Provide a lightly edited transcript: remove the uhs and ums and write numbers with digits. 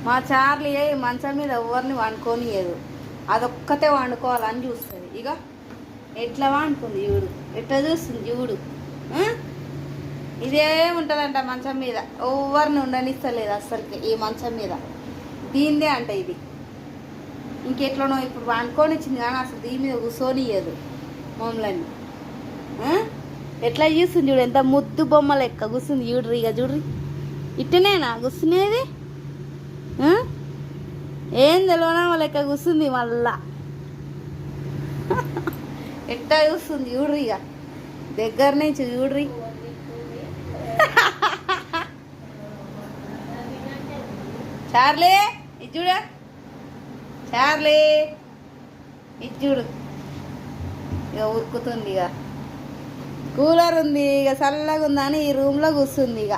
మా చార్లీ మంచం మీద ఎవరిని వండుకోనియదు, అదొక్కతే వండుకోవాలని చూస్తుంది. ఇక ఎట్లా వండుకుంది చూడు, ఎట్లా చూస్తుంది చూడు. ఇదే ఉంటుందంట మంచం మీద, ఎవరిని ఉండనిస్తలేదు అస్సలకి. ఈ మంచం మీద దీనిదే అంట ఇది. ఇంకెట్లనో ఇప్పుడు వండుకొని ఇచ్చింది కానీ అసలు దీని మీద కూర్చొనియదు మమ్మల్ని. ఎట్లా చూస్తుంది చూడు, ఎంత ముద్దు బొమ్మ లెక్క కూర్చుంది చూడ్రి. ఇక చూడ్రి, ఇట్టనేనా కూర్చునేది? ఏం తెలియనా లెక్క కూర్చుంది మళ్ళా. ఎట్టా చూస్తుంది చూడ్రి, ఇక దగ్గర నుంచి చూడ్రి. చార్లీ ఇది చూడ, చార్లీ ఇది చూడు. ఇక ఉరుకుతుంది. ఇక కూలర్ ఉంది, ఇక చల్లగా ఉందని ఈ రూమ్లో కూర్చుంది. ఇక